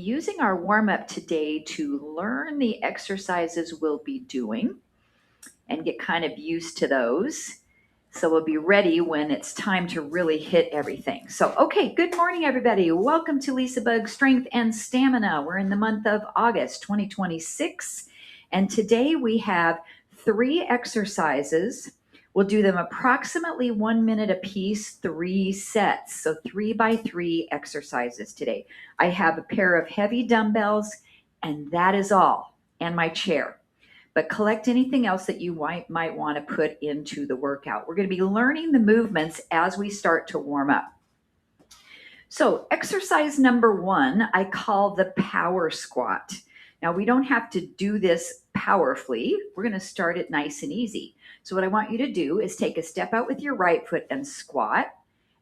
using our warm-up today to learn the exercises we'll be doing and get kind of used to those. So we'll be ready when it's time to really hit everything. So, okay, good morning, everybody. Welcome to LisaBug Strength and Stamina. We're in the month of August 2026, and today we have 3 exercises. We'll do them approximately 1 minute apiece, 3 sets. So 3 by 3 exercises today. I have a pair of heavy dumbbells, and that is all, and my chair. But collect anything else that you might want to put into the workout. We're going to be learning the movements as we start to warm up. So exercise number 1, I call the power squat. Now we don't have to do this powerfully. We're going to start it nice and easy. So what I want you to do is take a step out with your right foot and squat,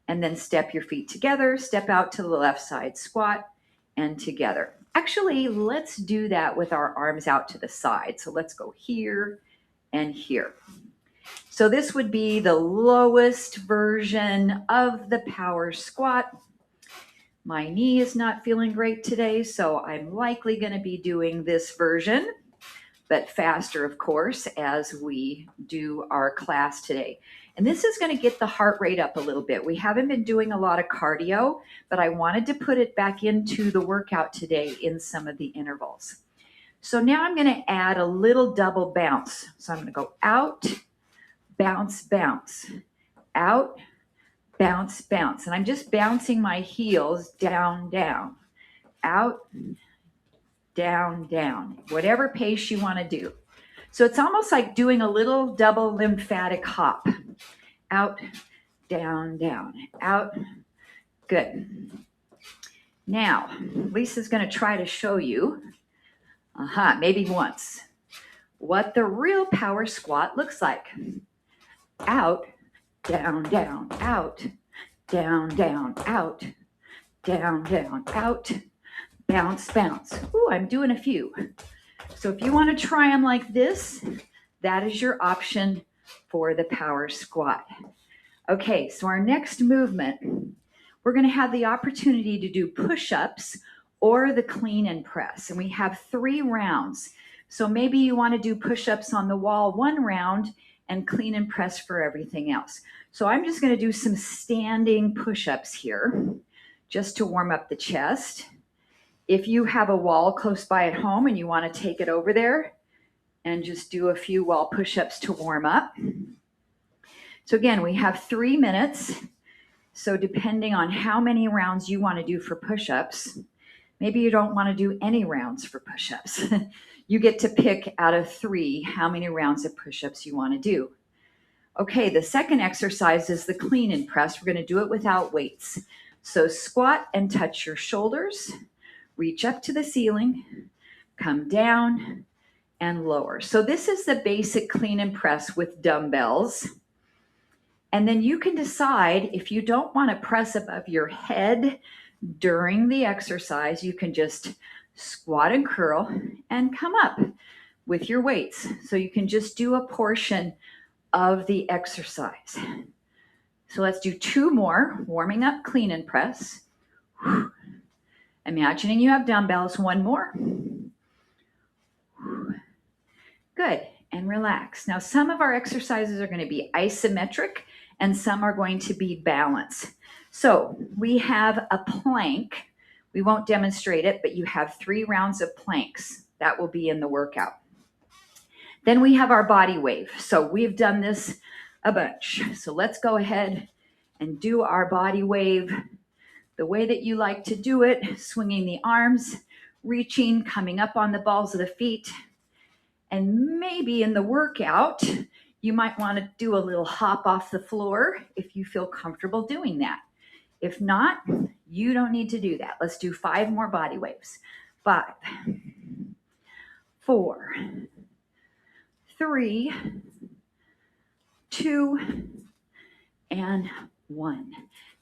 and then step your feet together, step out to the left side, squat, and together. Actually, let's do that with our arms out to the side. So let's go here and here. So this would be the lowest version of the power squat. My knee is not feeling great today, so I'm likely going to be doing this version, but faster, of course, as we do our class today. And this is going to get the heart rate up a little bit. We haven't been doing a lot of cardio, but I wanted to put it back into the workout today in some of the intervals. So now I'm going to add a little double bounce. So I'm going to go out, bounce, bounce, out, bounce, bounce. And I'm just bouncing my heels down, down, out, down, down, whatever pace you want to do. So it's almost like doing a little double lymphatic hop. Out, down, down, out. Good. Now, Lisa's going to try to show you, maybe once, what the real power squat looks like. Out, down, down, out, down, down, out, down, down, out, bounce, bounce. Ooh, I'm doing a few. So if you want to try them like this, that is your option for the power squat. Okay, so our next movement, we're going to have the opportunity to do push-ups or the clean and press. And we have 3 rounds. So maybe you want to do push-ups on the wall 1 round and clean and press for everything else. So I'm just going to do some standing push-ups here just to warm up the chest. If you have a wall close by at home and you want to take it over there and just do a few wall push-ups to warm up. So again, we have 3 minutes. So depending on how many rounds you want to do for push-ups, maybe you don't want to do any rounds for push-ups. You get to pick out of 3 how many rounds of push-ups you want to do. Okay, the second exercise is the clean and press. We're going to do it without weights. So squat and touch your shoulders, reach up to the ceiling, come down and lower. So this is the basic clean and press with dumbbells. And then you can decide if you don't want to press above your head during the exercise, you can just squat and curl and come up with your weights. So you can just do a portion of the exercise. So let's do 2 more, warming up clean and press. Imagining you have dumbbells, 1 more. Good, and relax. Now some of our exercises are going to be isometric and some are going to be balance. So we have a plank. We won't demonstrate it, but you have 3 rounds of planks. That will be in the workout. Then we have our body wave. So we've done this a bunch. So let's go ahead and do our body wave the way that you like to do it, swinging the arms, reaching, coming up on the balls of the feet. And maybe in the workout, you might want to do a little hop off the floor if you feel comfortable doing that. If not, you don't need to do that. Let's do 5 more body waves. 5, 4, 3, 2, and 1.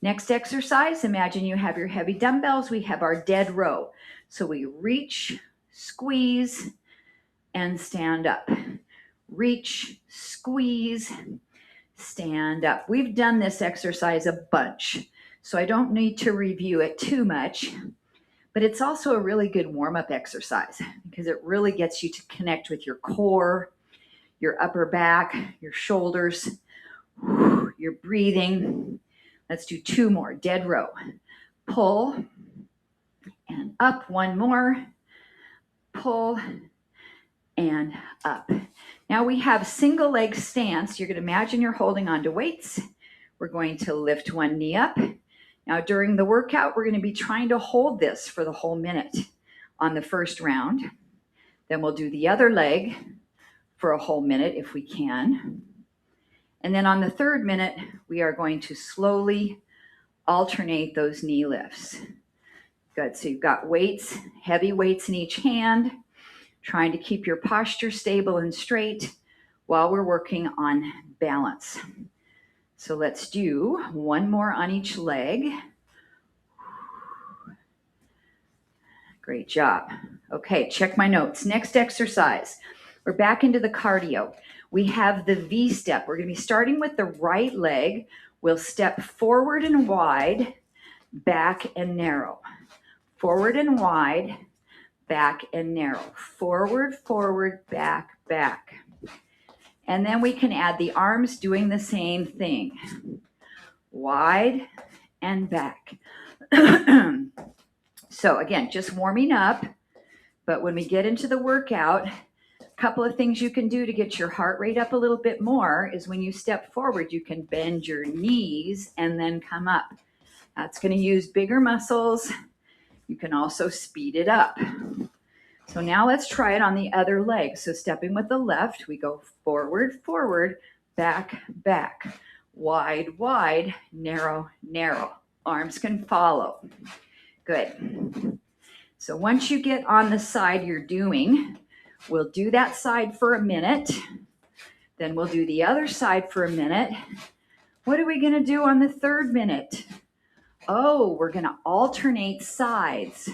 Next exercise, imagine you have your heavy dumbbells. We have our dead row. So we reach, squeeze, and stand up. Reach, squeeze, stand up. We've done this exercise a bunch, so I don't need to review it too much, but it's also a really good warm-up exercise because it really gets you to connect with your core, your upper back, your shoulders, your breathing. Let's do 2 more. Dead row. Pull and up. 1 more. Pull and up. Now we have single leg stance. You're going to imagine you're holding onto weights. We're going to lift 1 knee up. Now during the workout, we're going to be trying to hold this for the whole minute on the first round. Then we'll do the other leg for a whole minute if we can. And then on the 3rd minute, we are going to slowly alternate those knee lifts. Good, so you've got weights, heavy weights in each hand, trying to keep your posture stable and straight while we're working on balance. So let's do 1 more on each leg. Great job. Okay, check my notes. Next exercise. We're back into the cardio. We have the V step. We're going to be starting with the right leg. We'll step forward and wide, back and narrow. Forward and wide, back and narrow. Forward, forward, back, back. And then we can add the arms doing the same thing. Wide and back. So again, just warming up. But when we get into the workout, a couple of things you can do to get your heart rate up a little bit more is when you step forward, you can bend your knees and then come up. That's going to use bigger muscles. You can also speed it up. So now let's try it on the other leg. So stepping with the left, we go forward, forward, back, back, wide, wide, narrow, narrow. Arms can follow. Good. So once you get on the side you're doing, we'll do that side for a minute. Then we'll do the other side for a minute. What are we going to do on the 3rd minute? Oh, we're going to alternate sides.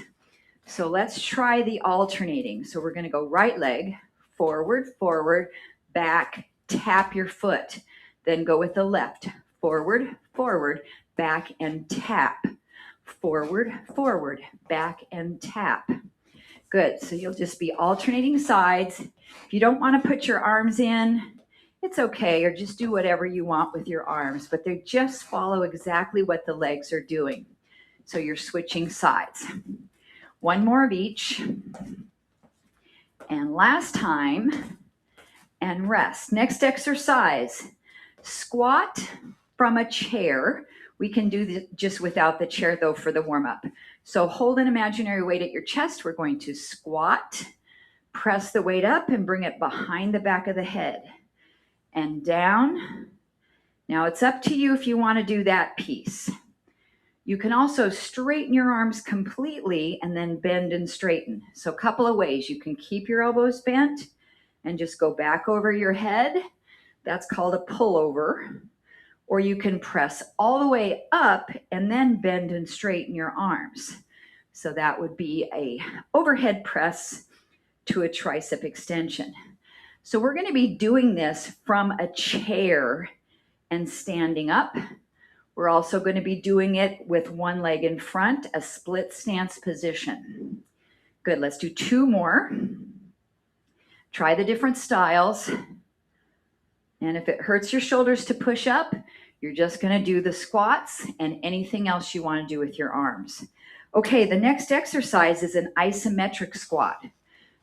So let's try the alternating. So we're going to go right leg, forward, forward, back, tap your foot. Then go with the left, forward, forward, back and tap. Forward, forward, back and tap. Good, so you'll just be alternating sides. If you don't want to put your arms in, it's okay, or just do whatever you want with your arms, but they just follow exactly what the legs are doing. So you're switching sides. 1 more of each. And last time, and rest. Next exercise, squat from a chair. We can do this just without the chair though for the warm-up. So hold an imaginary weight at your chest. We're going to squat, press the weight up and bring it behind the back of the head and down. Now it's up to you if you want to do that piece. You can also straighten your arms completely and then bend and straighten. So a couple of ways. You can keep your elbows bent and just go back over your head. That's called a pullover. Or you can press all the way up and then bend and straighten your arms. So that would be a overhead press to a tricep extension. So we're going to be doing this from a chair and standing up. We're also going to be doing it with 1 leg in front, a split stance position. Good, let's do 2 more. Try the different styles. And if it hurts your shoulders to push up, you're just going to do the squats and anything else you want to do with your arms. Okay, the next exercise is an isometric squat.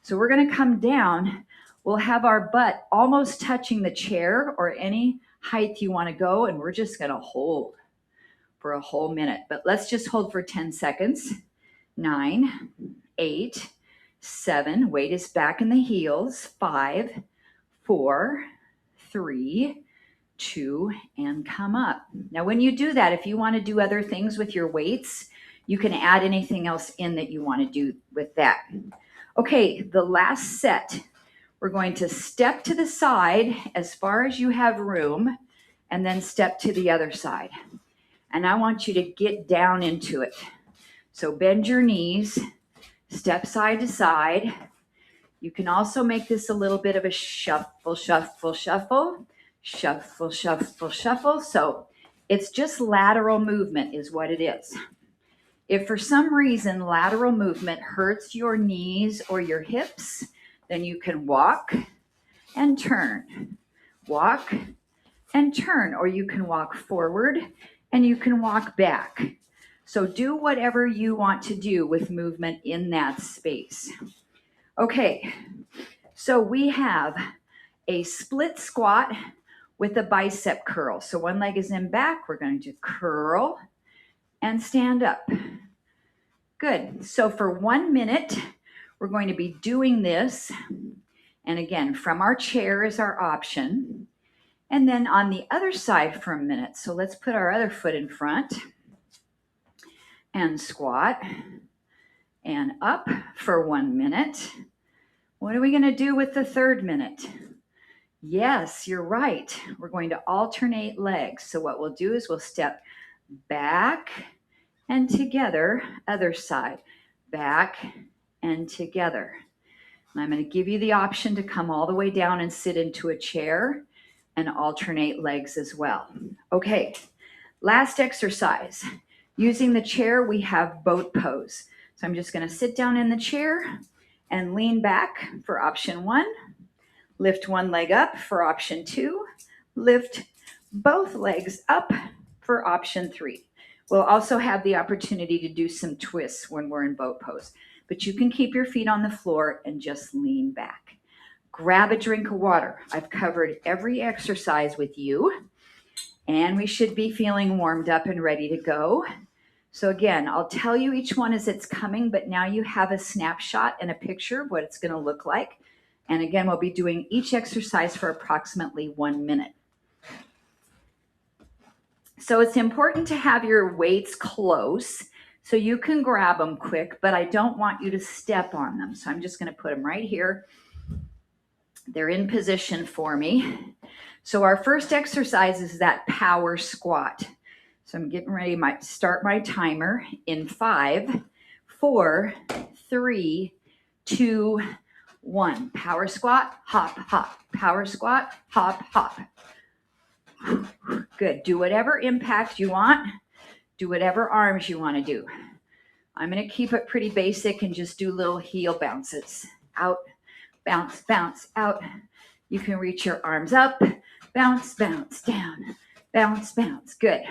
So we're going to come down. We'll have our butt almost touching the chair or any height you want to go, and we're just going to hold for a whole minute. But let's just hold for 10 seconds. 9, 8, 7. Weight is back in the heels. 5, 4, 3, 2, and come up. Now when you do that, if you want to do other things with your weights, you can add anything else in that you want to do with that. Okay, the last set. We're going to step to the side as far as you have room and then step to the other side. And I want you to get down into it. So bend your knees, step side to side. You can also make this a little bit of a shuffle, shuffle, shuffle, shuffle, shuffle, shuffle. So it's just lateral movement is what it is. If for some reason lateral movement hurts your knees or your hips, then you can walk and turn, walk and turn, or you can walk forward and you can walk back. So do whatever you want to do with movement in that space. Okay, so we have a split squat with a bicep curl. So one leg is in back, we're going to curl and stand up. Good. So for 1 minute, we're going to be doing this. And again, from our chair is our option. And then on the other side for a minute. So let's put our other foot in front and squat and up for 1 minute. What are we going to do with the third minute? Yes, you're right. We're going to alternate legs. So what we'll do is we'll step back and together, other side, back and together. And I'm going to give you the option to come all the way down and sit into a chair and alternate legs as well. Okay, last exercise. Using the chair, we have boat pose. So I'm just going to sit down in the chair and lean back for option 1. Lift one leg up for option 2. Lift both legs up for option 3. We'll also have the opportunity to do some twists when we're in boat pose, but you can keep your feet on the floor and just lean back. Grab a drink of water. I've covered every exercise with you, and we should be feeling warmed up and ready to go. So again, I'll tell you each one as it's coming, but now you have a snapshot and a picture of what it's going to look like. And again, we'll be doing each exercise for approximately 1 minute. So it's important to have your weights close so you can grab them quick, but I don't want you to step on them. So I'm just going to put them right here. They're in position for me. So our first exercise is that power squat. So I'm getting ready to start my timer in 5, 4, 3, 2, 1. Power squat, hop, hop. Power squat, hop, hop. Good. Do whatever impact you want. Do whatever arms you want to do. I'm going to keep it pretty basic and just do little heel bounces. Out, bounce, bounce, out. You can reach your arms up, bounce, bounce, down, bounce, bounce. Good.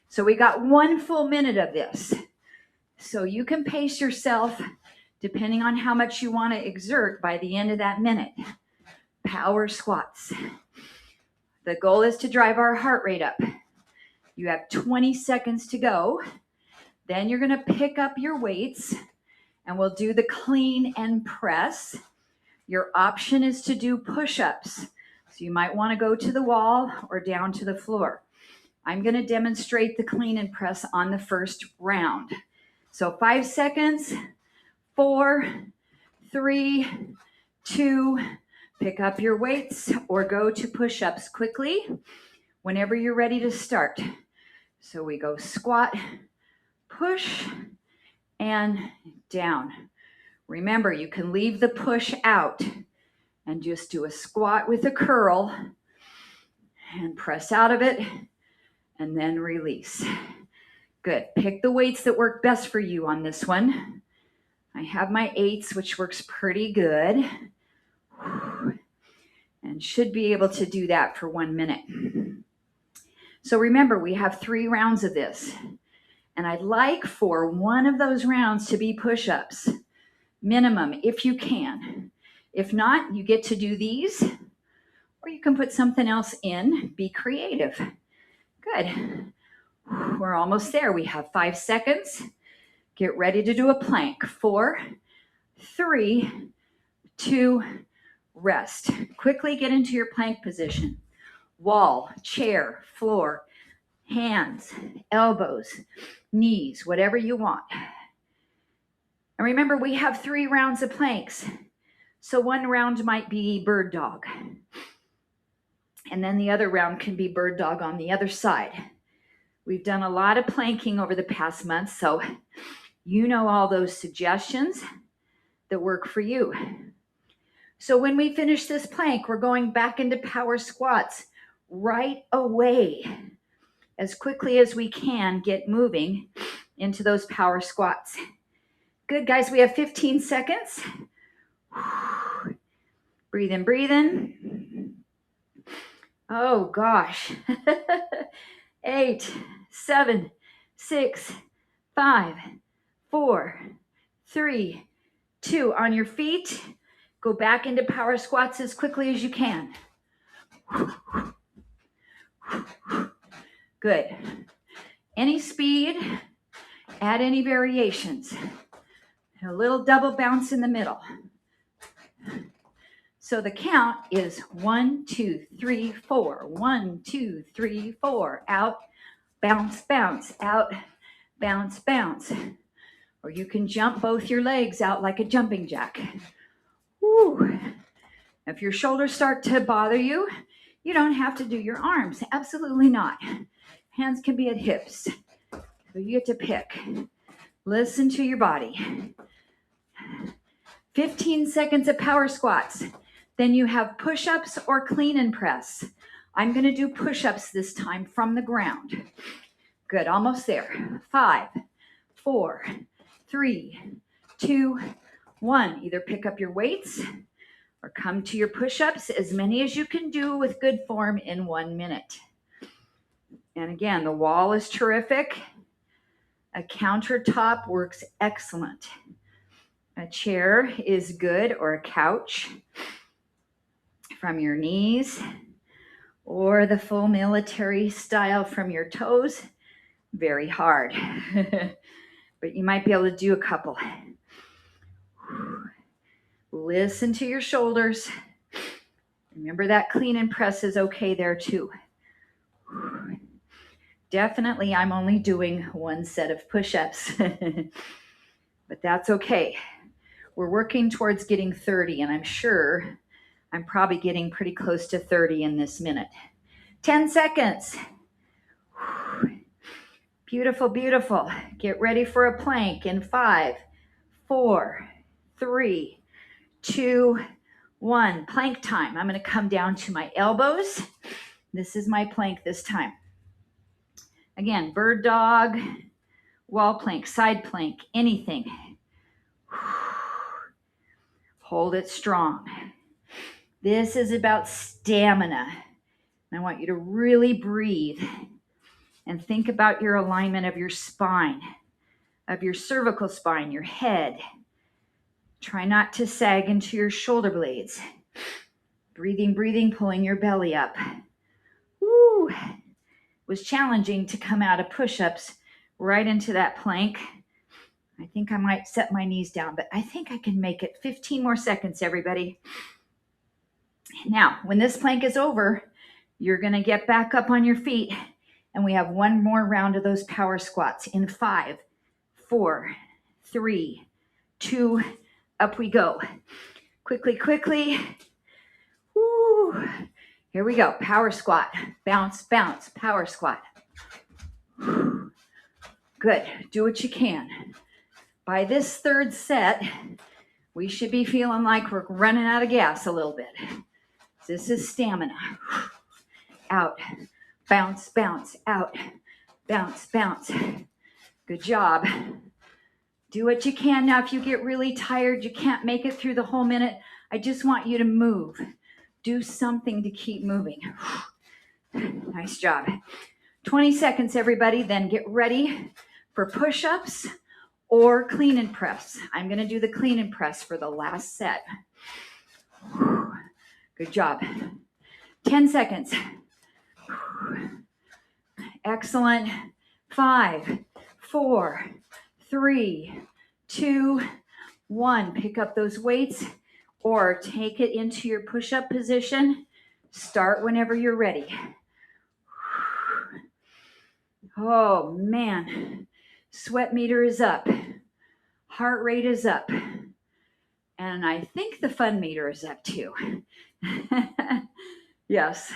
So we got 1 full minute of this. So you can pace yourself depending on how much you want to exert by the end of that minute. Power squats. The goal is to drive our heart rate up. You have 20 seconds to go. Then you're going to pick up your weights and we'll do the clean and press. Your option is to do push-ups. So you might want to go to the wall or down to the floor. I'm going to demonstrate the clean and press on the first round. So 5 seconds, 4, 3, 2, pick up your weights or go to push-ups quickly whenever you're ready to start. So we go squat, push, and down. Remember, you can leave the push out and just do a squat with a curl and press out of it and then release. Good. Pick the weights that work best for you on this one. I have my 8s, which works pretty good. And should be able to do that for 1 minute. So remember, we have 3 rounds of this. And I'd like for one of those rounds to be push-ups. Minimum, if you can. If not, you get to do these. Or you can put something else in. Be creative. Good. We're almost there. We have 5 seconds. Get ready to do a plank. 4, 3, 2, rest. Quickly get into your plank position. Wall, chair, floor, hands, elbows, knees, whatever you want. And remember, we have 3 rounds of planks. So 1 round might be bird dog. And then the other round can be bird dog on the other side. We've done a lot of planking over the past month, so you know all those suggestions that work for you. So when we finish this plank, we're going back into power squats right away. As quickly as we can, get moving. into those power squats. Good, guys. We have 15 seconds. Breathe in, breathe in. Oh, gosh. 8, 7, 6, 5, 4, 3, 2. On your feet. Go back into power squats as quickly as you can. Good. Any speed, add any variations. A little double bounce in the middle. So the count is 1, 2, 3, 4. 1, 2, 3, 4. Out, bounce, bounce. Out, bounce, bounce. Or you can jump both your legs out like a jumping jack. Woo. If your shoulders start to bother you, you don't have to do your arms. Absolutely not. Hands can be at hips. So you get to pick. Listen to your body. 15 seconds of power squats. Then you have push-ups or clean and press. I'm going to do push-ups this time from the ground. Good, almost there. 5, 4, 3, 2, 1. Either pick up your weights or come to your push-ups, as many as you can do with good form in 1 minute. And again, the wall is terrific. A countertop works excellent. A chair is good, or a couch from your knees, or the full military style from your toes. Very hard, but you might be able to do a couple. Listen to your shoulders. Remember that clean and press is okay there too. Definitely, I'm only doing 1 set of push-ups, but that's okay. We're working towards getting 30, and I'm sure I'm probably getting pretty close to 30 in this minute. 10 seconds. Beautiful, beautiful. Get ready for a plank in 5, 4, 3, 2, 1. Plank time. I'm going to come down to my elbows. This is my plank this time. Again, bird dog, wall plank, side plank, anything. Hold it strong. This is about stamina. I want you to really breathe and think about your alignment of your spine, of your cervical spine, your head. Try not to sag into your shoulder blades. Breathing, breathing, pulling your belly up. Woo! It was challenging to come out of push-ups right into that plank. I think I might set my knees down, but I think I can make it. 15 more seconds, everybody. Now, when this plank is over, you're going to get back up on your feet, and we have 1 more round of those power squats in 5, 4, 3, 2, up we go. Quickly, quickly. Woo. Here we go. Power squat. Bounce, bounce. Power squat. Good. Do what you can. By this 3rd set, we should be feeling like we're running out of gas a little bit. This is stamina. Out. Bounce, bounce. Out. Bounce, bounce. Good job. Do what you can. Now, if you get really tired, you can't make it through the whole minute, I just want you to move. Do something to keep moving. Nice job. 20 seconds, everybody. Then get ready for push-ups or clean and press. I'm going to do the clean and press for the last set. Good job. 10 seconds. Excellent. 5, 4, 3, 2, 1. Pick up those weights or take it into your push-up position. Start whenever you're ready. Oh, man. Sweat meter is up. Heart rate is up. And I think the fun meter is up too. Yes.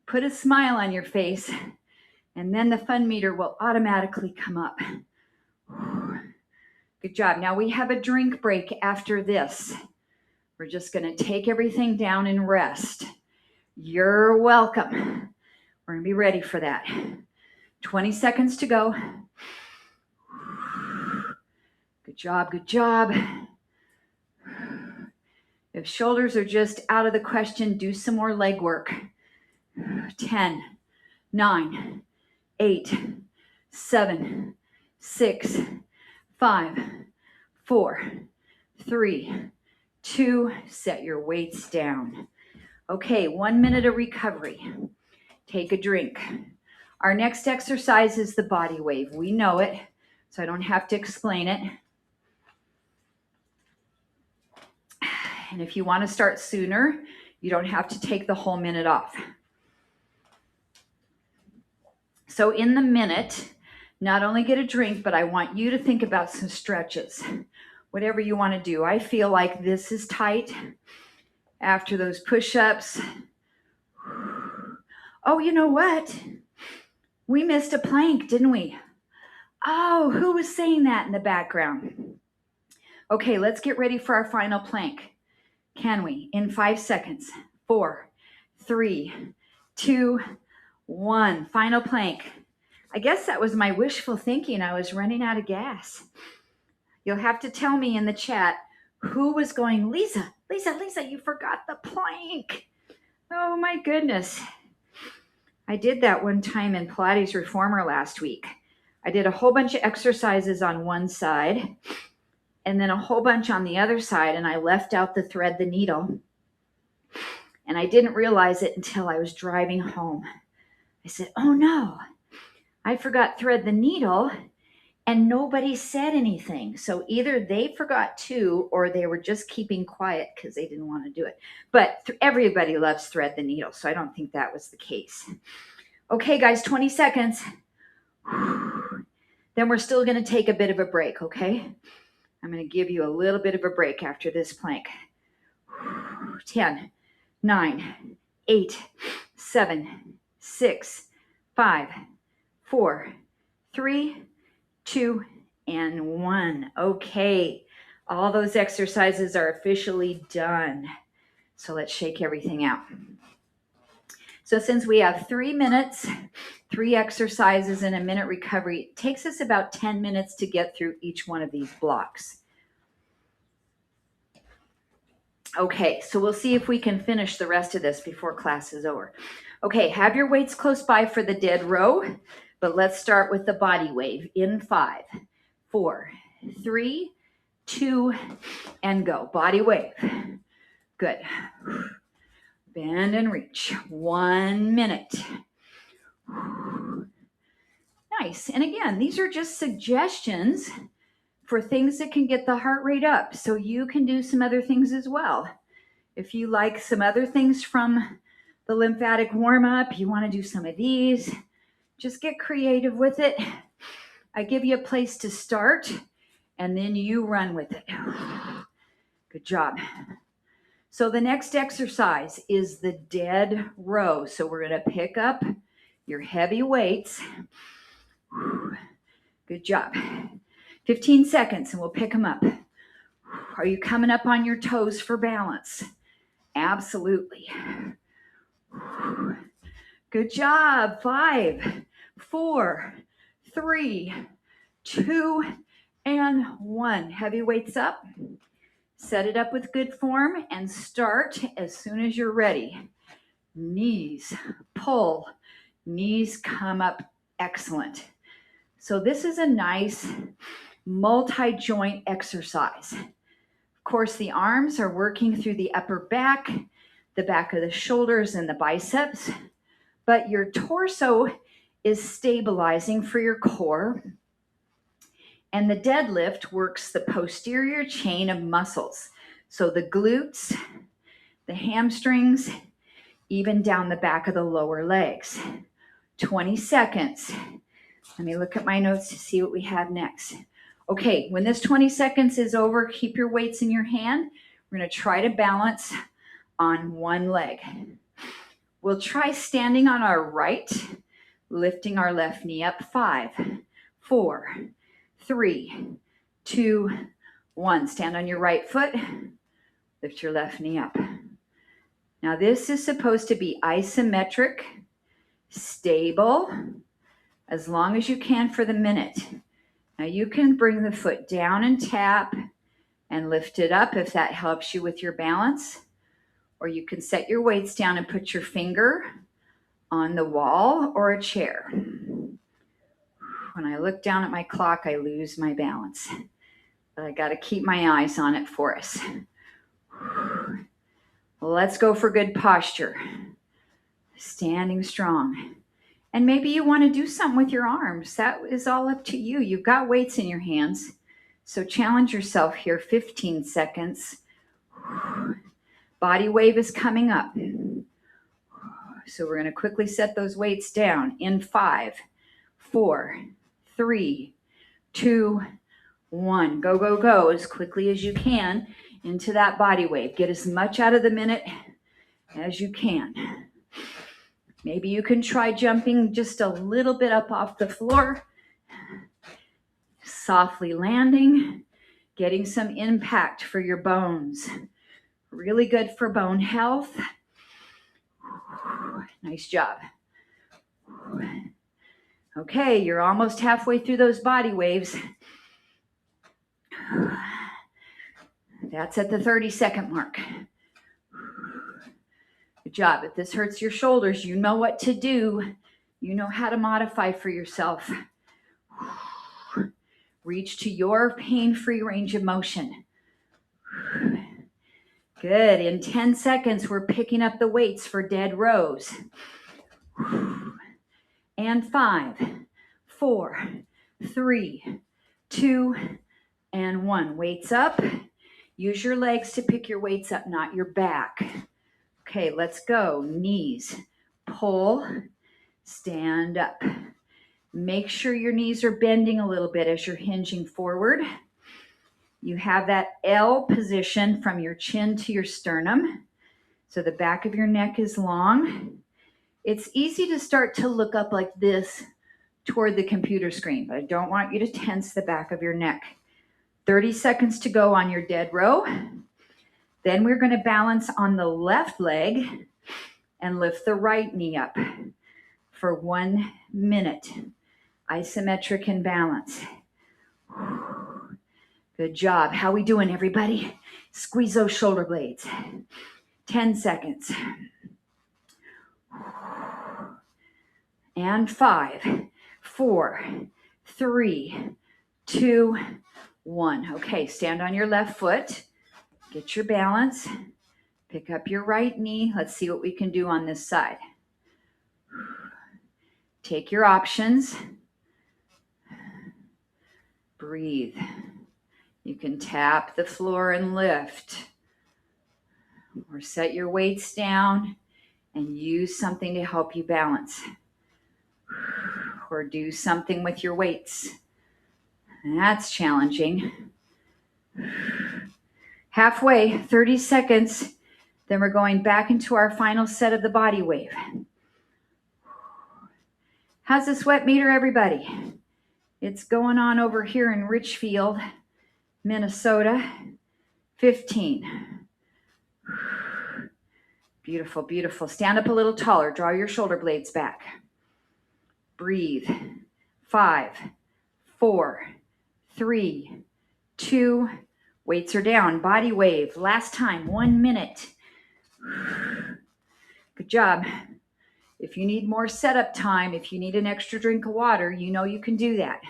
Put a smile on your face, and then the fun meter will automatically come up. Good job. Now we have a drink break after this. We're just going to take everything down and rest. You're welcome. We're going to be ready for that. 20 seconds to go. Good job, good job. If shoulders are just out of the question, do some more leg work. 10, 9, 8, 7, 6, 5, 4, 3, 2, set your weights down. Okay, 1 minute of recovery. Take a drink. Our next exercise is the body wave. We know it, so I don't have to explain it. And if you want to start sooner, you don't have to take the whole minute off. So in the minute, not only get a drink, but I want you to think about some stretches. Whatever you want to do. I feel like this is tight after those push-ups. Oh, you know what? We missed a plank, didn't we? Oh, who was saying that in the background? Okay, let's get ready for our final plank. Can we? In 5 seconds. 4, 3, 2, 1. Final plank. I guess that was my wishful thinking. I was running out of gas. You'll have to tell me in the chat who was going, Lisa, you forgot the plank. Oh my goodness. I did that one time in Pilates Reformer last week. I did a whole bunch of exercises on one side and then a whole bunch on the other side, and I left out the thread the needle. And I didn't realize it until I was driving home. I said, oh no, I forgot thread the needle, and nobody said anything. So either they forgot too, or they were just keeping quiet because they didn't want to do it. But everybody loves thread the needle, so I don't think that was the case. Okay, guys, 20 seconds. Then we're still going to take a bit of a break, okay? I'm going to give you a little bit of a break after this plank. 10, 9, 8, 7, 6, 5, 4, 3, 2, and 1. Okay, all those exercises are officially done. So let's shake everything out. So since we have 3 minutes, 3 exercises, and a minute recovery, it takes us about 10 minutes to get through each one of these blocks. Okay, so we'll see if we can finish the rest of this before class is over. Okay, have your weights close by for the dead row, but let's start with the body wave in 5, 4, 3, 2, and go. Body wave. Good. Bend and reach. 1 minute. Nice. And again, these are just suggestions for things that can get the heart rate up. So you can do some other things as well. If you like some other things from the lymphatic warm-up, you want to do some of these, just get creative with it. I give you a place to start, and then you run with it. Good job. So the next exercise is the dead row. So we're going to pick up your heavy weights. Good job. 15 seconds and we'll pick them up. Are you coming up on your toes for balance? Absolutely. Good job. 5, 4, 3, 2, and 1. Heavy weights up. Set it up with good form and start as soon as you're ready. Knees pull, knees come up. Excellent. So this is a nice multi-joint exercise. Of course, the arms are working through the upper back, the back of the shoulders and the biceps, but your torso is stabilizing for your core. And the deadlift works the posterior chain of muscles. So the glutes, the hamstrings, even down the back of the lower legs. 20 seconds. Let me look at my notes to see what we have next. Okay, when this 20 seconds is over, keep your weights in your hand. We're going to try to balance on one leg. We'll try standing on our right, lifting our left knee up. 5, 4, 3, 2, 1. Stand on your right foot. Lift your left knee up. Now this is supposed to be Now you can bring the foot down and tap and lift it up if that helps you with your balance. Or you can set your weights down and put your finger on the wall or a chair. When I look down at my clock, I lose my balance. But I got to keep my eyes on it for us. Let's go for good posture. Standing strong. And maybe you want to do something with your arms. That is all up to you. You've got weights in your hands. So challenge yourself here, 15 seconds. Body wave is coming up. So we're going to quickly set those weights down in 5, 4, 3, 2, 1. Go, go, go as quickly as you can into that body wave. Get as much out of the minute as you can. Maybe you can try jumping just a little bit up off the floor, softly landing, getting some impact for your bones. Really good for bone health. Nice job. Okay, you're almost halfway through those body waves. That's at the 30-second mark. Good job. If this hurts your shoulders, you know what to do. You know how to modify for yourself. Reach to your pain-free range of motion. Good. In 10 seconds, we're picking up the weights for dead rows. And 5, 4, 3, 2, and 1. Weights up. Use your legs to pick your weights up, not your back. Okay, let's go. Knees, pull, stand up. Make sure your knees are bending a little bit as you're hinging forward. You have that L position from your chin to your sternum. So the back of your neck is long. It's easy to start to look up like this toward the computer screen, but I don't want you to tense the back of your neck. 30 seconds to go on your dead row. Then we're going to balance on the left leg and lift the right knee up for 1 minute. Isometric and balance. Good job. How we doing, everybody? Squeeze those shoulder blades. 10 seconds. And 5, 4, 3, 2, 1. Okay, stand on your left foot. Get your balance. Pick up your right knee. Let's see what we can do on this side. Take your options. Breathe. You can tap the floor and lift. Or set your weights down and use something to help you balance. Or do something with your weights. That's challenging. Halfway, 30 seconds. Then we're going back into our final set of the body wave. How's the sweat meter, everybody? It's going on over here in Richfield, Minnesota. 15. Beautiful, beautiful. Stand up a little taller. Draw your shoulder blades back. Breathe. 5, 4, 3, 2. Weights are down. Body wave. Last time. 1 minute. Good job. If you need more setup time, if you need an extra drink of water, you know you can do that.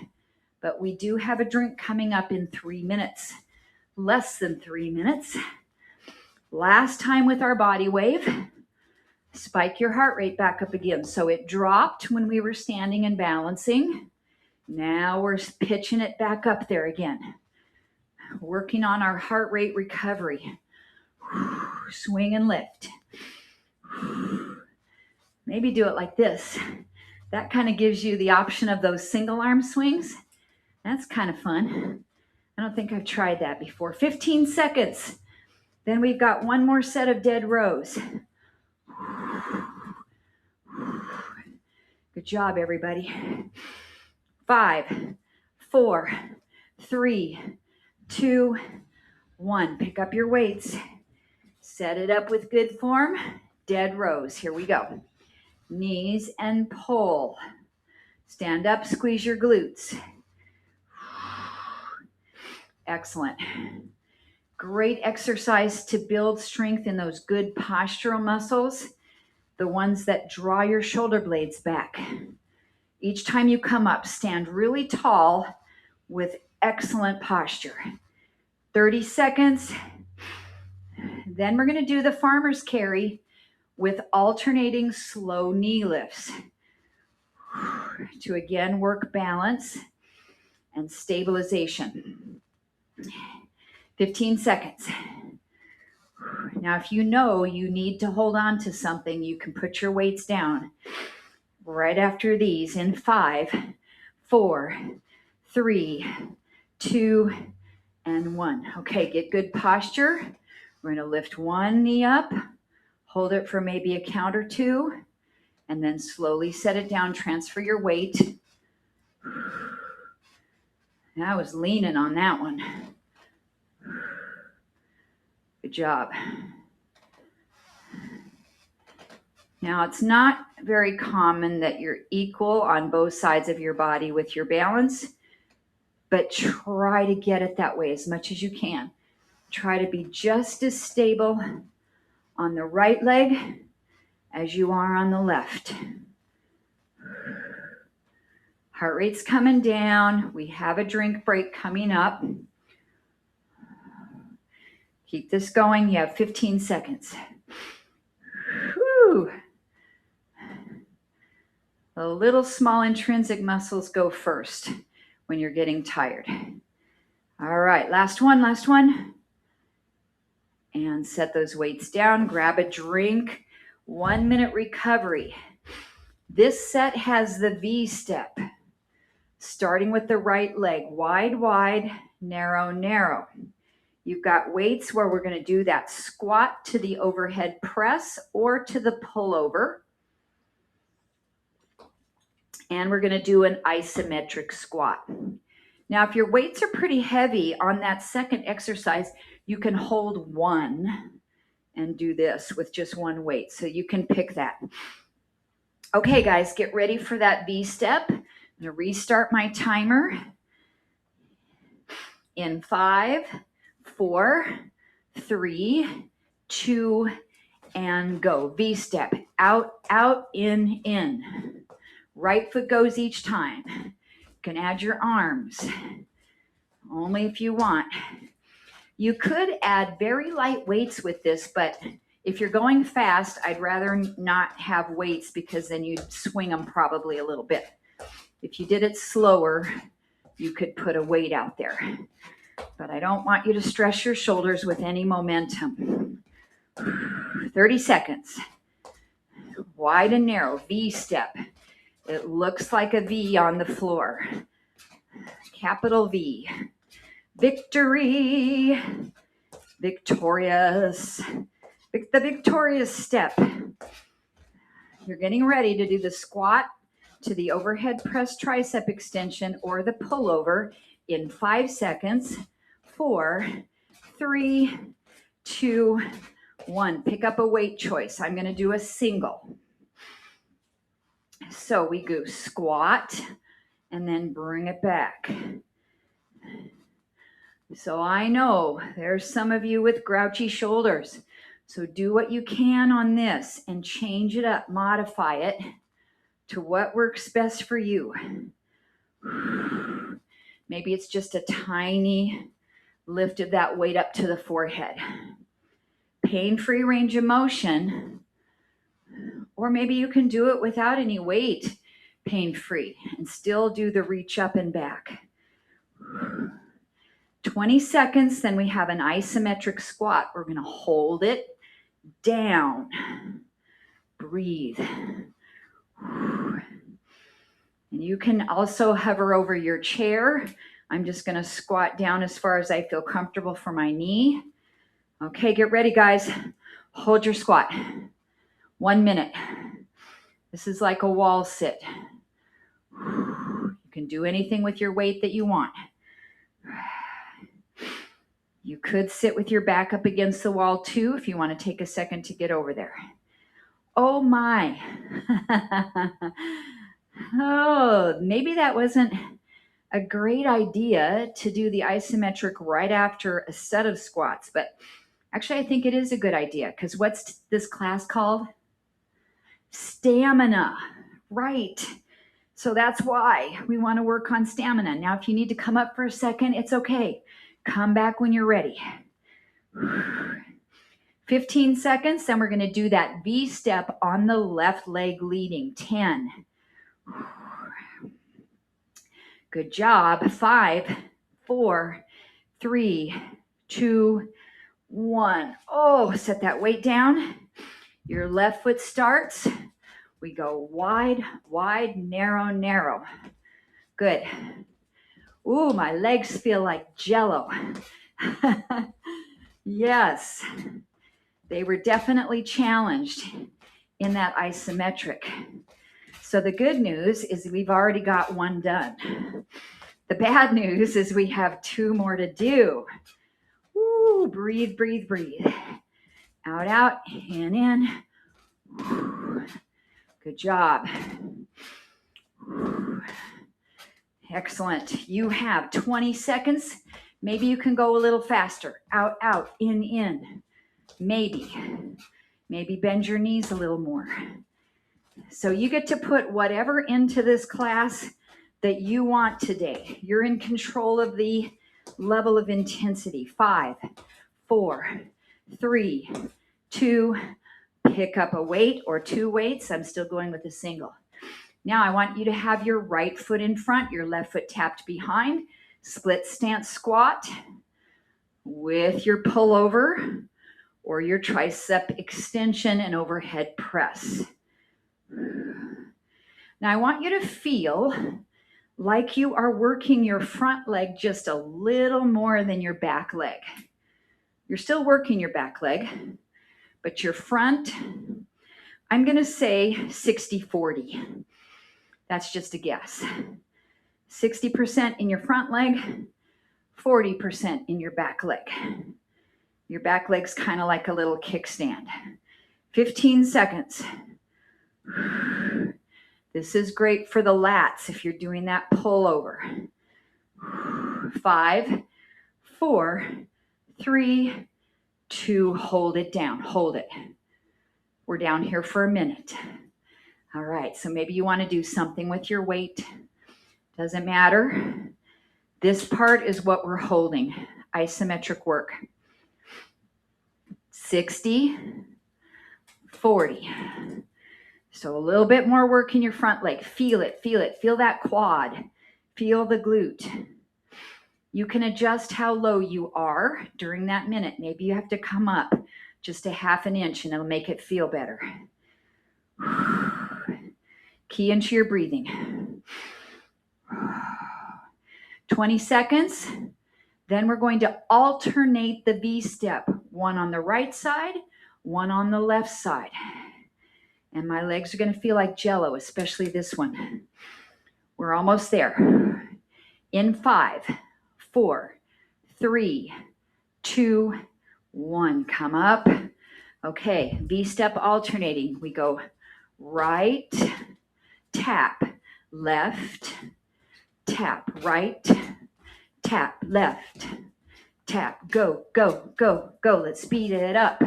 But we do have a drink coming up in 3 minutes. Less than 3 minutes. Last time with our body wave. Spike your heart rate back up again. So it dropped when we were standing and balancing. Now we're pitching it back up there again. Working on our heart rate recovery. Swing and lift. Maybe do it like this. That kind of gives you the option of those single arm swings. That's kind of fun. I don't think I've tried that before. 15 seconds. Then we've got one more set of dead rows. Good job, everybody. 5, 4, 3, 2, 1. Pick up your weights. Set it up with good form. Dead rows. Here we go. Knees and pull. Stand up, squeeze your glutes. Excellent. Great exercise to build strength in those good postural muscles, the ones that draw your shoulder blades back. Each time you come up, stand really tall with excellent posture. 30 seconds. Then we're going to do the farmer's carry with alternating slow knee lifts to again work balance and stabilization. 15 seconds. Now, if you know you need to hold on to something, you can put your weights down right after these in 5, 4, 3, 2, and 1. Okay, get good posture. We're going to lift one knee up, hold it for maybe a count or two, and then slowly set it down. Transfer your weight. I was leaning on that one. Good job. Now, it's not very common that you're equal on both sides of your body with your balance, but try to get it that way as much as you can. Try to be just as stable on the right leg as you are on the left. Heart rate's coming down. We have a drink break coming up. Keep this going. You have 15 seconds. Whew. The little small intrinsic muscles go first when you're getting tired. All right, last one. And set those weights down. Grab a drink. 1 minute recovery. This set has the V step, starting with the right leg. Wide, wide, narrow, narrow. You've got weights where we're going to do that squat to the overhead press or to the pullover. And we're going to do an isometric squat. Now, if your weights are pretty heavy on that second exercise, you can hold one and do this with just one weight. So you can pick that. Okay, guys, get ready for that V step. I'm going to restart my timer in 5, 4, 3, 2, and go. V step. Out, out, in. Right foot goes each time. You can add your arms, only if you want. You could add very light weights with this, but if you're going fast, I'd rather not have weights because then you'd swing them probably a little bit. If you did it slower, you could put a weight out there. But I don't want you to stress your shoulders with any momentum. 30 seconds. Wide and narrow, V step. It looks like a V on the floor. Capital V. Victory. Victorious. The victorious step. You're getting ready to do the squat to the overhead press tricep extension or the pullover in 5 seconds. 4, 3, 2, 1. Pick up a weight choice. I'm going to do a single. So we go squat and then bring it back. So I know there's some of you with grouchy shoulders. So do what you can on this and change it up, modify it to what works best for you. Maybe it's just a tiny lift of that weight up to the forehead. Pain-free range of motion. Or maybe you can do it without any weight, pain-free, and still do the reach up and back. 20 seconds, then we have an isometric squat. We're going to hold it down. Breathe. And you can also hover over your chair. I'm just going to squat down as far as I feel comfortable for my knee. Okay, get ready, guys. Hold your squat. 1 minute. This is like a wall sit. You can do anything with your weight that you want. You could sit with your back up against the wall too if you want to take a second to get over there. Oh my. Oh, maybe that wasn't a great idea to do the isometric right after a set of squats, but actually I think it is a good idea because what's this class called? Stamina, right? So that's why we want to work on stamina. Now, if you need to come up for a second, it's okay. Come back when you're ready. 15 seconds, then we're going to do that V step on the left leg leading. 10. Good job. 5, 4, 3, 2, 1. Oh, set that weight down. Your left foot starts. We go wide, wide, narrow, narrow. Good. Ooh, my legs feel like jello. Yes, they were definitely challenged in that isometric. So the good news is we've already got one done. The bad news is we have 2 more to do. Woo, breathe, breathe, breathe. Out, out, and in. Good job. Excellent. You have 20 seconds. Maybe you can go a little faster. Out, out, in. Maybe bend your knees a little more. So you get to put whatever into this class that you want today. You're in control of the level of intensity. 5, 4, 3, 2, pick up a weight or 2 weights. I'm still going with a single. Now I want you to have your right foot in front, your left foot tapped behind, split stance squat with your pullover or your tricep extension and overhead press. Now I want you to feel like you are working your front leg just a little more than your back leg. You're still working your back leg, but your front, I'm going to say 60-40. That's just a guess. 60% in your front leg, 40% in your back leg. Your back leg's kind of like a little kickstand. 15 seconds. This is great for the lats if you're doing that pullover. 5, 4, 3, 2, hold it down, hold it. We're down here for a minute. All right, so maybe you want to do something with your weight. Doesn't matter. This part is what we're holding, isometric work. 60, 40. So a little bit more work in your front leg. Feel it, feel it. Feel that quad. Feel the glute. You can adjust how low you are during that minute. Maybe you have to come up just a half an inch and it'll make it feel better. Key into your breathing. 20 seconds. Then we're going to alternate the V step. One on the right side, one on the left side. And my legs are going to feel like jello, especially this one. We're almost there. In 5, 4, 3, 2, 1. Come up. Okay, V step alternating. We go right, tap, left, tap, right, tap, left, tap, go, go, go, go. Let's speed it up.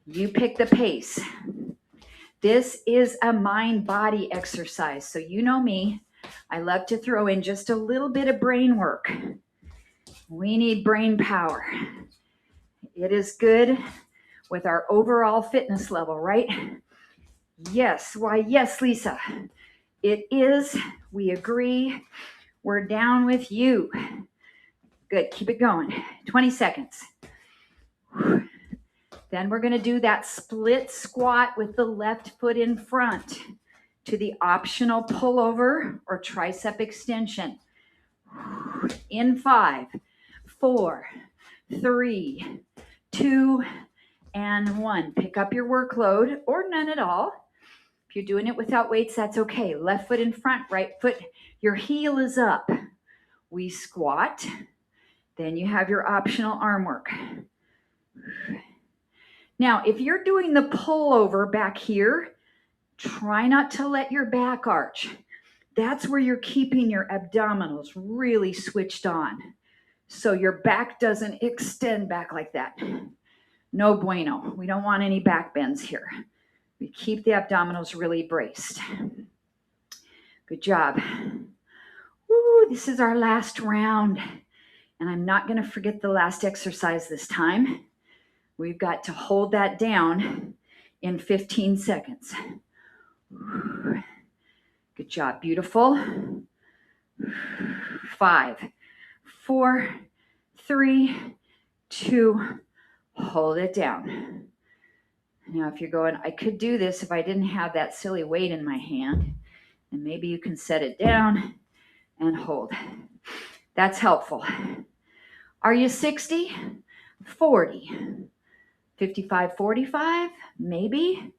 You pick the pace. This is a mind-body exercise. So you know me, I love to throw in just a little bit of brain work. We need brain power. It is good with our overall fitness level, right? Yes, why yes, Lisa. It is, we agree, we're down with you. Good, keep it going. 20 seconds. Then we're going to do that split squat with the left foot in front to the optional pullover or tricep extension. In 5, 4, 3, 2, and 1. Pick up your workload or none at all. If you're doing it without weights, that's okay. Left foot in front, right foot, your heel is up. We squat. Then you have your optional arm work. Now, if you're doing the pullover back here, try not to let your back arch. That's where you're keeping your abdominals really switched on. So your back doesn't extend back like that. No bueno. We don't want any back bends here. We keep the abdominals really braced. Good job. Woo, this is our last round. And I'm not going to forget the last exercise this time. We've got to hold that down in 15 seconds. Good job. Beautiful. 5, 4, 3, 2, hold it down. Now, if you're going, I could do this if I didn't have that silly weight in my hand, and maybe you can set it down and hold. That's helpful. Are you 60, 40, 55, 45? Maybe.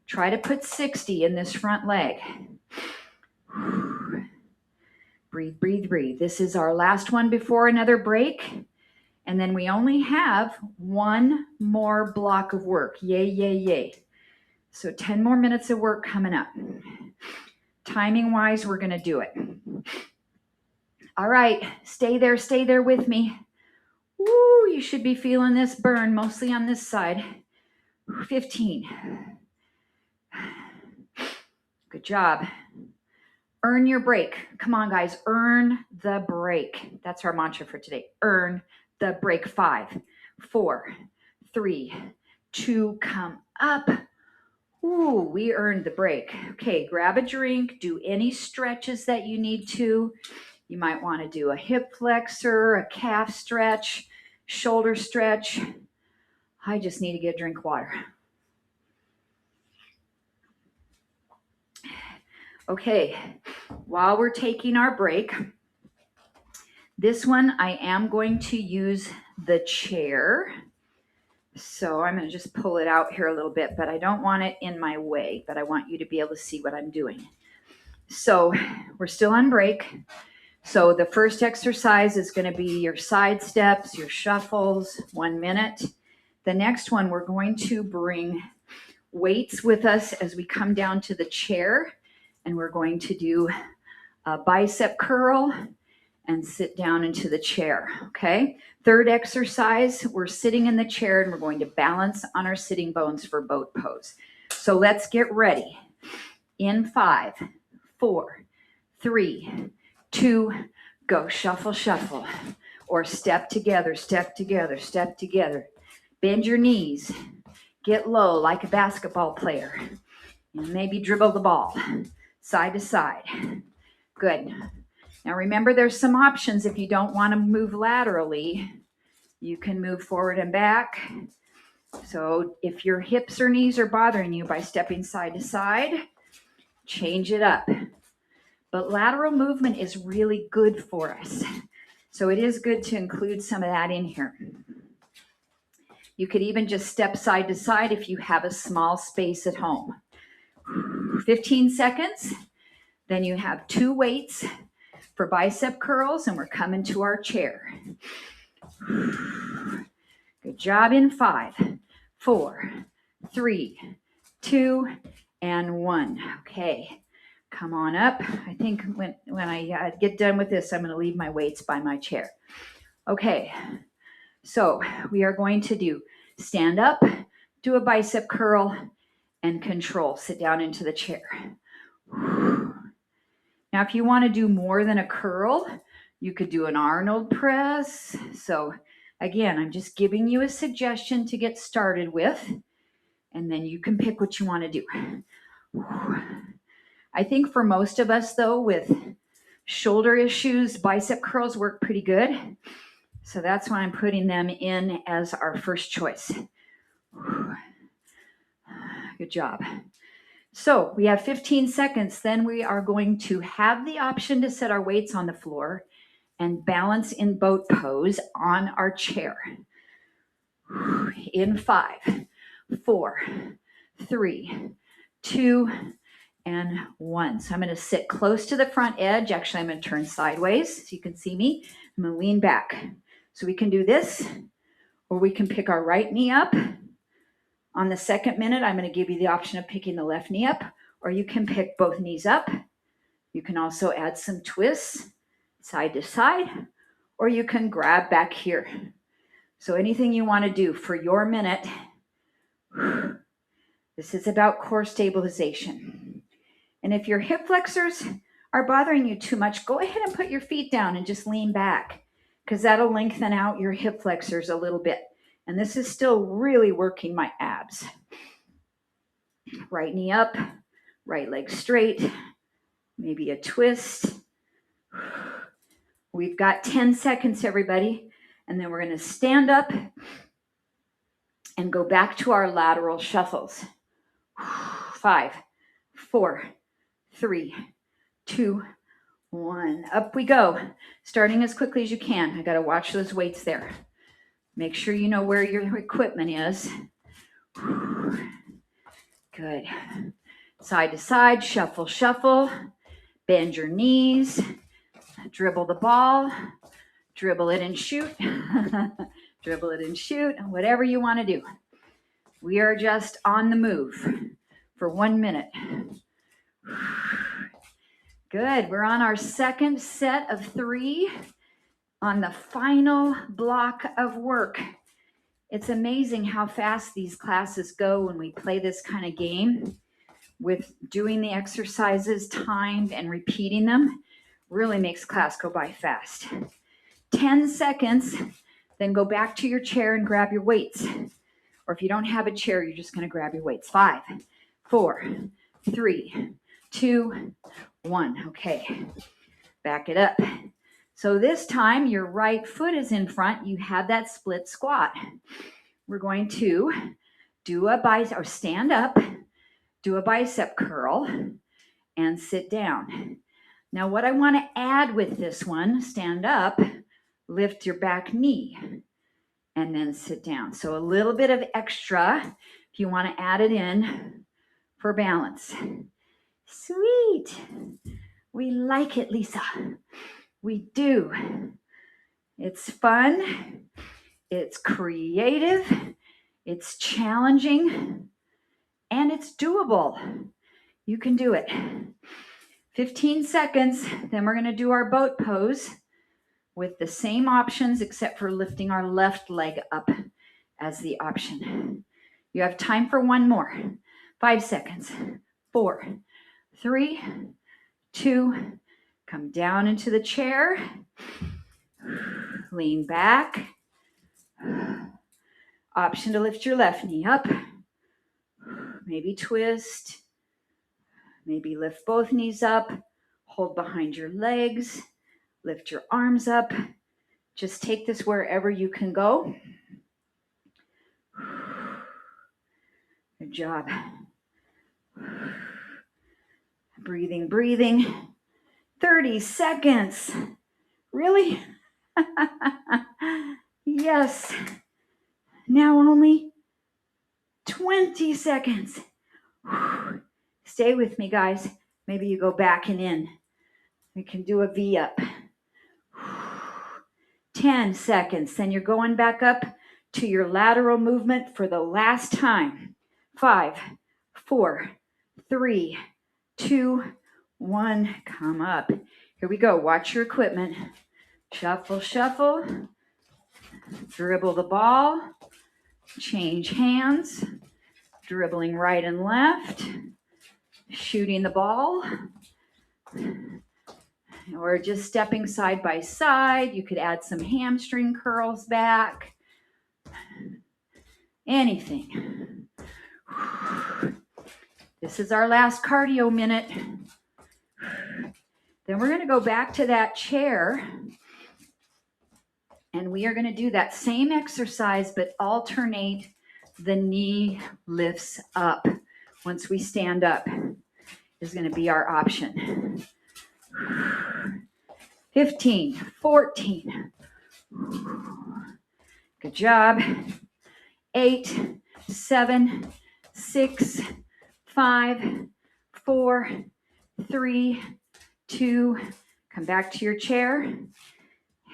Try to put 60 in this front leg. Breathe, breathe, breathe. This is our last one before another break. And then we only have one more block of work. Yay, yay, yay. So 10 more minutes of work coming up. Timing wise, we're going to do it. All right, stay there with me. Woo, you should be feeling this burn mostly on this side. 15. Good job. Earn your break. Come on, guys, earn the break. That's our mantra for today. Earn the break. 5, 4, 3, 2, come up. Ooh, we earned the break. Okay, grab a drink, do any stretches that you need to. You might want to do a hip flexor, a calf stretch, shoulder stretch. I just need to get a drink of water. Okay, while we're taking our break, this one I am going to use the chair. So I'm going to just pull it out here a little bit, but I don't want it in my way, but I want you to be able to see what I'm doing. So we're still on break. So the first exercise is going to be your side steps, your shuffles, 1 minute. The next one, we're going to bring weights with us as we come down to the chair, and we're going to do a bicep curl and sit down into the chair, okay? Third exercise, we're sitting in the chair and we're going to balance on our sitting bones for boat pose. So let's get ready. In 5, 4, 3, 2, go. Shuffle, shuffle. Or step together, step together, step together. Bend your knees. Get low like a basketball player. And maybe dribble the ball side to side. Good. Now remember, there's some options if you don't want to move laterally. You can move forward and back. So if your hips or knees are bothering you by stepping side to side, change it up. But lateral movement is really good for us. So it is good to include some of that in here. You could even just step side to side if you have a small space at home. 15 seconds. Then you have 2 weights for bicep curls, and we're coming to our chair. Good job in 5, 4, 3, 2, and 1. Okay, come on up. I think when I get done with this, I'm going to leave my weights by my chair. Okay, so we are going to do stand up, do a bicep curl, and control. Sit down into the chair. Now, if you want to do more than a curl, you could do an Arnold press. So again, I'm just giving you a suggestion to get started with, and then you can pick what you want to do. I think for most of us, though, with shoulder issues, bicep curls work pretty good. So that's why I'm putting them in as our first choice. Good job. So we have 15 seconds. Then we are going to have the option to set our weights on the floor and balance in boat pose on our chair. In 5, 4, 3, 2, and 1. So I'm going to sit close to the front edge. Actually, I'm going to turn sideways so you can see me. I'm going to lean back. So we can do this, or we can pick our right knee up. On the second minute, I'm going to give you the option of picking the left knee up, or you can pick both knees up. You can also add some twists side to side, or you can grab back here. So anything you want to do for your minute. This is about core stabilization. And if your hip flexors are bothering you too much, go ahead and put your feet down and just lean back, because that'll lengthen out your hip flexors a little bit. And this is still really working my abs. Right knee up, right leg straight, maybe a twist. We've got 10 seconds, everybody. And then we're going to stand up and go back to our lateral shuffles. 5, 4, 3, 2, 1. Up we go. Starting as quickly as you can. I got to watch those weights there. Make sure you know where your equipment is. Good. Side to side, shuffle, shuffle. Bend your knees. Dribble the ball. Dribble it and shoot. Dribble it and shoot. Whatever you want to do. We are just on the move for 1 minute. Good. We're on our second set of 3 on the final block of work. It's amazing how fast these classes go when we play this kind of game with doing the exercises timed and repeating them. Really makes class go by fast. 10 seconds, then go back to your chair and grab your weights. Or if you don't have a chair, you're just going to grab your weights. 5, 4, 3, 2, 1. Okay, back it up. So this time your right foot is in front. You have that split squat. We're going to do a bicep, or stand up, do a bicep curl, and sit down. Now what I want to add with this one, stand up, lift your back knee, and then sit down. So a little bit of extra if you want to add it in for balance. Sweet. We like it, Lisa. We do. It's fun. It's creative. It's challenging. And it's doable. You can do it. 15 seconds. Then we're going to do our boat pose with the same options except for lifting our left leg up as the option. You have time for one more. 5 seconds. 4, 3, 2, come down into the chair. Lean back. Option to lift your left knee up. Maybe twist. Maybe lift both knees up. Hold behind your legs. Lift your arms up. Just take this wherever you can go. Good job. Breathing, breathing. 30 seconds. Really? Yes. Now only 20 seconds. Stay with me, guys. Maybe you go back and in. We can do a V up. 10 seconds. Then you're going back up to your lateral movement for the last time. 5, 4, 3, 2, 1. Come up. Here we go. Watch your equipment. Shuffle, shuffle. Dribble the ball. Change hands. Dribbling right and left. Shooting the ball. Or just stepping side by side. You could add some hamstring curls back. Anything. This is our last cardio minute. Then we're going to go back to that chair. And we are going to do that same exercise, but alternate the knee lifts up. Once we stand up is going to be our option. 15, 14. Good job. 8, 7, 6, 5, 4, 3, 2. Come back to your chair.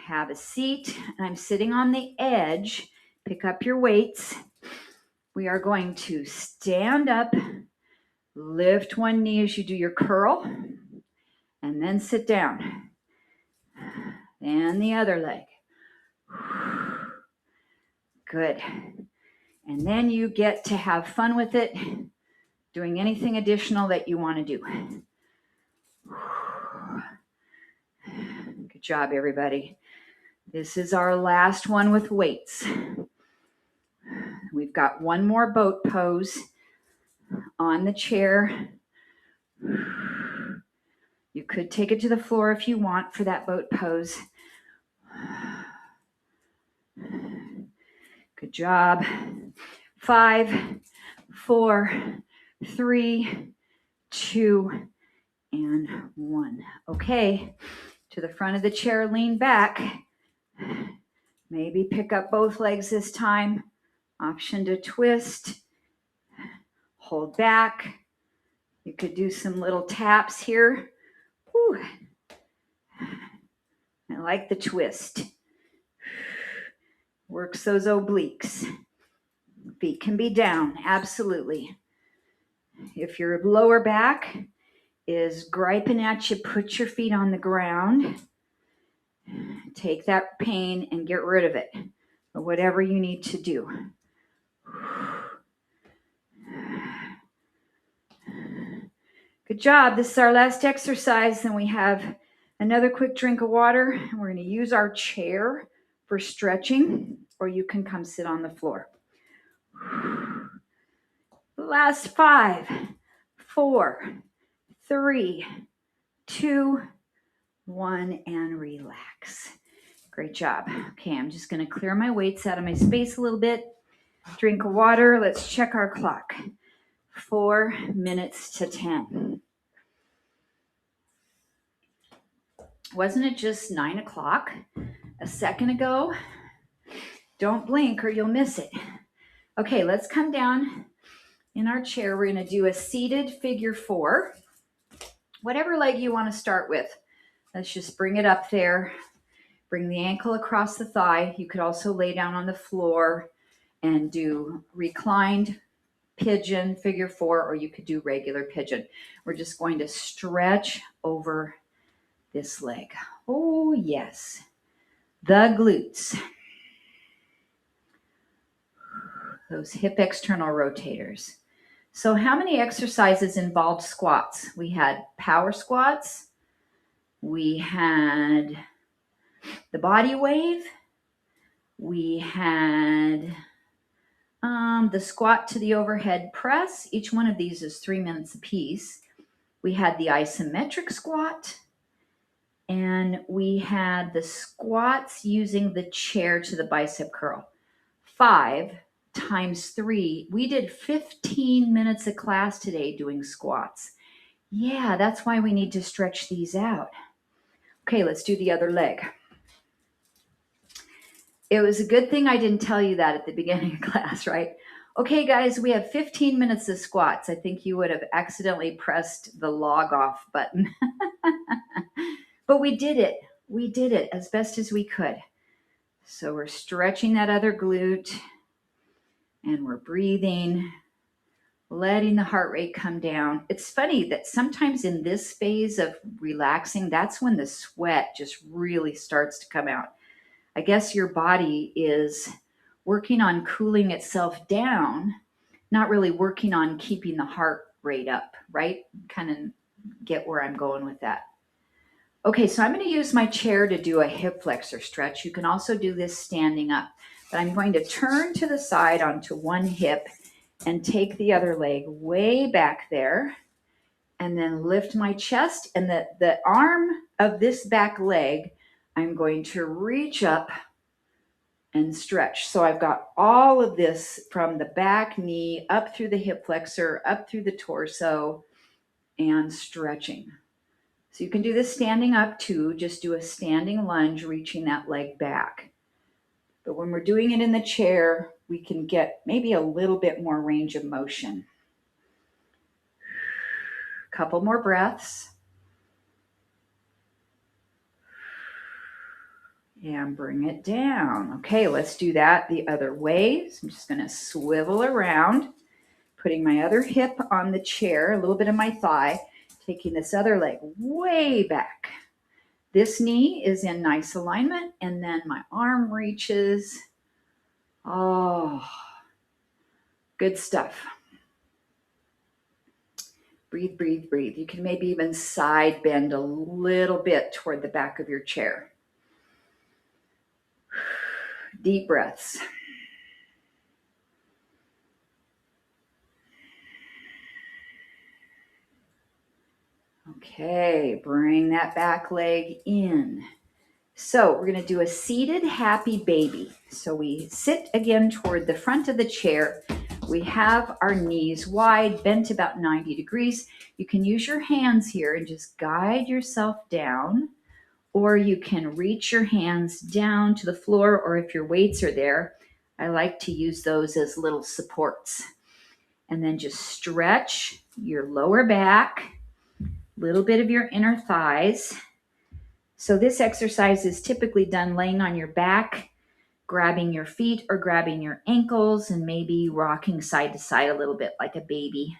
Have a seat. I'm sitting on the edge. Pick up your weights. We are going to stand up. Lift one knee as you do your curl. and then sit down. And the other leg. Good. And then you get to have fun with it, doing anything additional that you want to do. Good job, everybody. This is our last one with weights. We've got one more boat pose on the chair. You could take it to the floor if you want for that boat pose. Good job. 5, 4, 3, 2, and 1. Okay, to the front of the chair, lean back. Maybe pick up both legs this time. Option to twist. Hold back. You could do some little taps here. Whew. I like the twist. Works those obliques. Feet can be down, absolutely. If your lower back is griping at you, put your feet on the ground. Take that pain and get rid of it, or whatever you need to do. Good job. This is our last exercise. Then we have another quick drink of water, and we're going to use our chair for stretching, or you can come sit on the floor. Last 5, 4, 3, 2, 1, and relax. Great job. Okay, I'm just going to clear my weights out of my space a little bit. Drink of water. Let's check our clock. 4 minutes to 10. Wasn't it just 9 o'clock a second ago? Don't blink or you'll miss it. Okay, let's come down in our chair. We're going to do a seated figure 4. Whatever leg you want to start with. Let's just bring it up there. Bring the ankle across the thigh. You could also lay down on the floor and do reclined pigeon, figure 4, or you could do regular pigeon. We're just going to stretch over this leg. Oh, yes. The glutes. Those hip external rotators. So how many exercises involved squats? We had power squats. We had the body wave. We had the squat to the overhead press. Each one of these is 3 minutes apiece. We had the isometric squat. And we had the squats using the chair to the bicep curl. 5 times 3. We did 15 minutes of class today doing squats. Yeah, that's why we need to stretch these out. Okay, let's do the other leg. It was a good thing I didn't tell you that at the beginning of class, right? Okay, guys, we have 15 minutes of squats. I think you would have accidentally pressed the log off button. But we did it. We did it as best as we could. So we're stretching that other glute and we're breathing, letting the heart rate come down. It's funny that sometimes in this phase of relaxing, that's when the sweat just really starts to come out. I guess your body is working on cooling itself down, not really working on keeping the heart rate up, right? Kind of get where I'm going with that. Okay, so I'm going to use my chair to do a hip flexor stretch. You can also do this standing up, but I'm going to turn to the side onto one hip and take the other leg way back there and then lift my chest, and the arm of this back leg, I'm going to reach up and stretch. So I've got all of this from the back knee up through the hip flexor, up through the torso, and stretching. So you can do this standing up too. Just do a standing lunge, reaching that leg back. But when we're doing it in the chair, we can get maybe a little bit more range of motion. Couple more breaths. And bring it down. Okay, let's do that the other way. So I'm just going to swivel around, putting my other hip on the chair, a little bit of my thigh, Taking this other leg way back. This knee is in nice alignment, and then my arm reaches. Oh, good stuff. Breathe, breathe, breathe. You can maybe even side bend a little bit toward the back of your chair. Deep breaths. Okay, bring that back leg in. So we're going to do a seated happy baby. So we sit again toward the front of the chair. We have our knees wide, bent about 90 degrees. You can use your hands here and just guide yourself down, or you can reach your hands down to the floor, or if your weights are there, I like to use those as little supports. And then just stretch your lower back, little bit of your inner thighs. So this exercise is typically done laying on your back, grabbing your feet or grabbing your ankles, and maybe rocking side to side a little bit like a baby.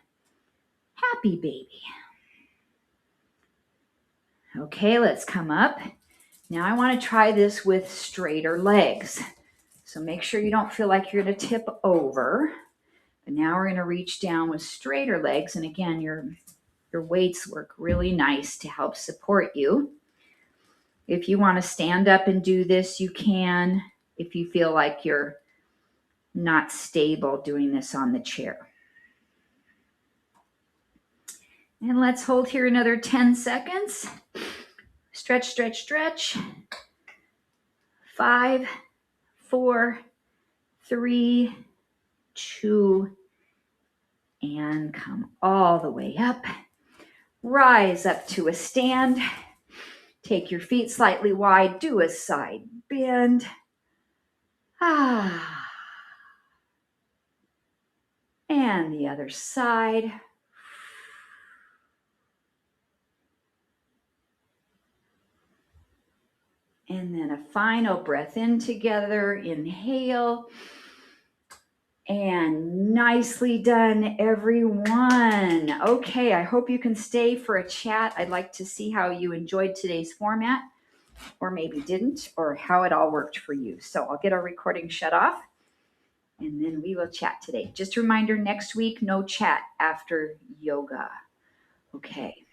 Happy baby. Okay, let's come up. Now I want to try this with straighter legs. So make sure you don't feel like you're going to tip over. But now we're going to reach down with straighter legs. And again, your weights work really nice to help support you. If you want to stand up and do this, you can. If you feel like you're not stable doing this on the chair. And let's hold here another 10 seconds. Stretch, stretch, stretch. 5, 4, 3, 2, and come all the way up. Rise up to a stand. Take your feet slightly wide. Do a side bend. And the other side. And then a final breath in together. Inhale. And nicely done, everyone. Okay, I hope you can stay for a chat. I'd like to see how you enjoyed today's format, or maybe didn't, or how it all worked for you. So I'll get our recording shut off, and then we will chat today. Just a reminder, next week, no chat after yoga. Okay.